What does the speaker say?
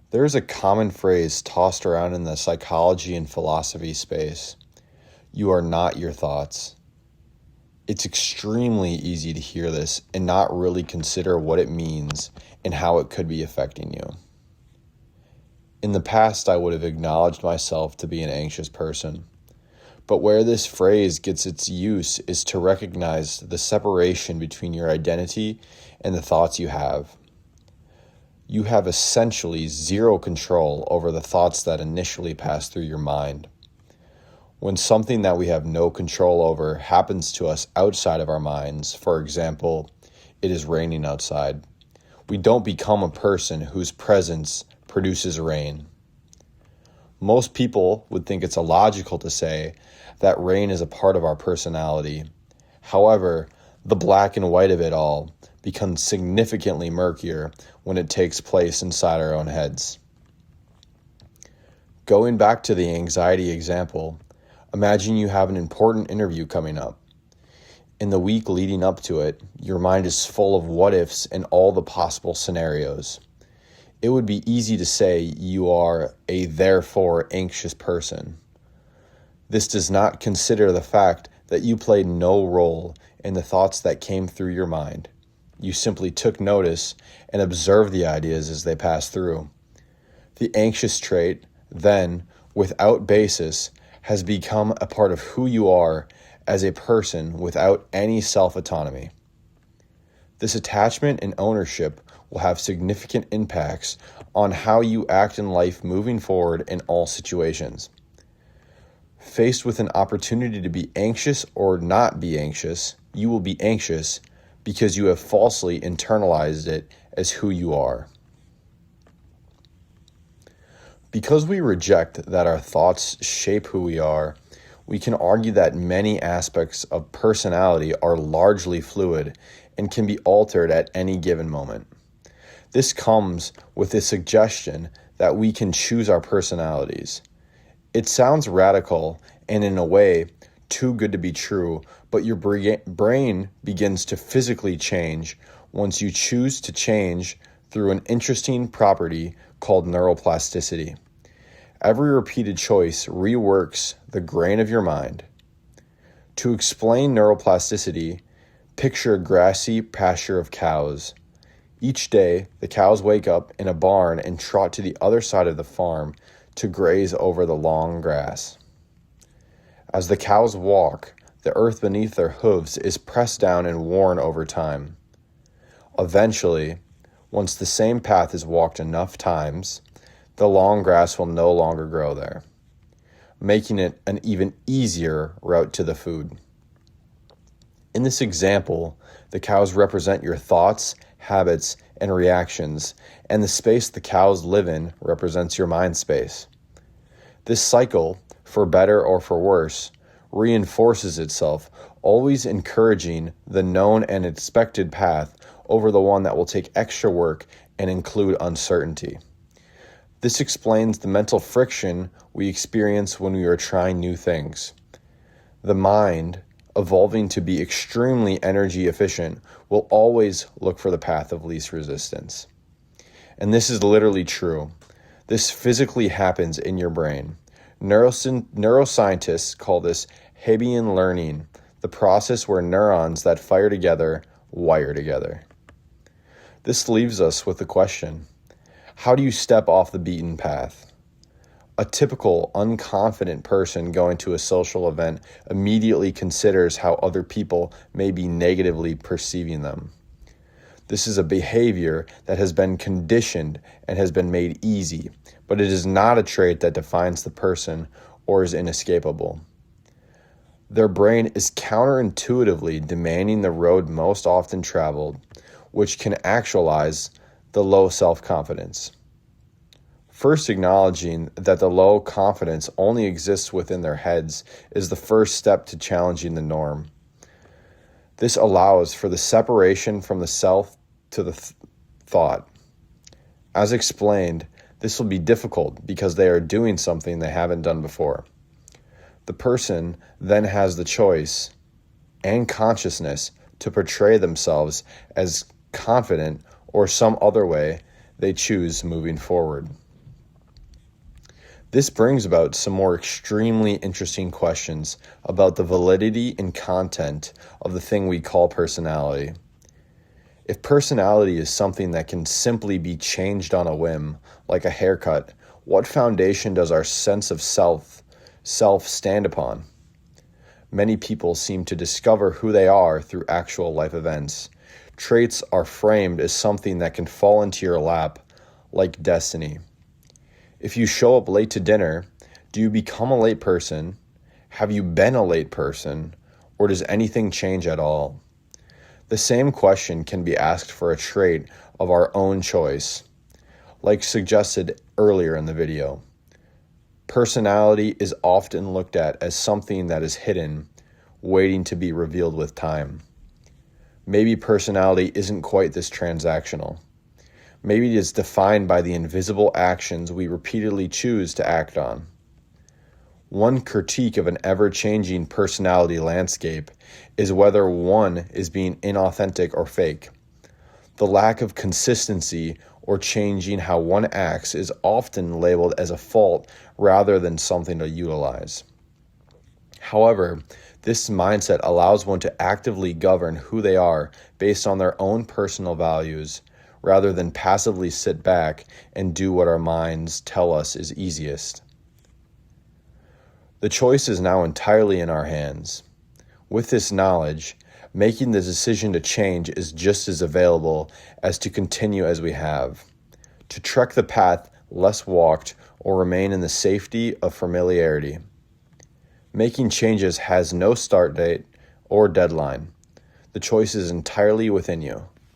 There is a common phrase tossed around in the psychology and philosophy space. You are not your thoughts. It's extremely easy to hear this and not really consider what it means and how it could be affecting you. In the past, I would have acknowledged myself to be an anxious person. But where this phrase gets its use is to recognize the separation between your identity and the thoughts you have. You have essentially zero control over the thoughts that initially pass through your mind. When something that we have no control over happens to us outside of our minds, for example, it is raining outside, we don't become a person whose presence produces rain. Most people would think it's illogical to say that rain is a part of our personality. However, the black and white of it all becomes significantly murkier when it takes place inside our own heads. Going back to the anxiety example, imagine you have an important interview coming up. In the week leading up to it, your mind is full of what ifs and all the possible scenarios. It would be easy to say you are a therefore anxious person. This does not consider the fact that you played no role in the thoughts that came through your mind. You simply took notice and observed the ideas as they passed through. The anxious trait, then, without basis, has become a part of who you are as a person without any self-autonomy. This attachment and ownership will have significant impacts on how you act in life moving forward in all situations. Faced with an opportunity to be anxious or not be anxious, you will be anxious because you have falsely internalized it as who you are. Because we reject that our thoughts shape who we are, we can argue that many aspects of personality are largely fluid and can be altered at any given moment. This comes with the suggestion that we can choose our personalities. It sounds radical and in a way too good to be true, but your brain begins to physically change once you choose to change through an interesting property called neuroplasticity. Every repeated choice reworks the grain of your mind. To explain neuroplasticity, picture a grassy pasture of cows. Each day, the cows wake up in a barn and trot to the other side of the farm to graze over the long grass. As the cows walk, the earth beneath their hooves is pressed down and worn over time. Eventually, once the same path is walked enough times, the long grass will no longer grow there, making it an even easier route to the food. In this example, the cows represent your thoughts, habits, and reactions, and the space the cows live in represents your mind space. This cycle, for better or for worse, reinforces itself, always encouraging the known and expected path over the one that will take extra work and include uncertainty. This explains the mental friction we experience when we are trying new things. The mind, evolving to be extremely energy efficient, will always look for the path of least resistance. And this is literally true. This physically happens in your brain. Neuroscientists call this Hebbian learning, the process where neurons that fire together wire together. This leaves us with the question: how do you step off the beaten path? A typical unconfident person going to a social event immediately considers how other people may be negatively perceiving them. This is a behavior that has been conditioned and has been made easy, but it is not a trait that defines the person or is inescapable. Their brain is counterintuitively demanding the road most often traveled, which can actualize the low self-confidence. First, acknowledging that the low confidence only exists within their heads is the first step to challenging the norm. This allows for the separation from the self to the thought. As explained, this will be difficult because they are doing something they haven't done before. The person then has the choice and consciousness to portray themselves as confident or some other way they choose moving forward. This brings about some more extremely interesting questions about the validity and content of the thing we call personality. If personality is something that can simply be changed on a whim, like a haircut, what foundation does our sense of self stand upon? Many people seem to discover who they are through actual life events. Traits are framed as something that can fall into your lap, like destiny. If you show up late to dinner, do you become a late person? Have you been a late person? Or does anything change at all? The same question can be asked for a trait of our own choice, like suggested earlier in the video. Personality is often looked at as something that is hidden, waiting to be revealed with time. Maybe personality isn't quite this transactional. Maybe it is defined by the invisible actions we repeatedly choose to act on. One critique of an ever-changing personality landscape is whether one is being inauthentic or fake. The lack of consistency or changing how one acts is often labeled as a fault rather than something to utilize. However, this mindset allows one to actively govern who they are based on their own personal values, rather than passively sit back and do what our minds tell us is easiest. The choice is now entirely in our hands. With this knowledge, making the decision to change is just as available as to continue as we have, to trek the path less walked or remain in the safety of familiarity. Making changes has no start date or deadline. The choice is entirely within you.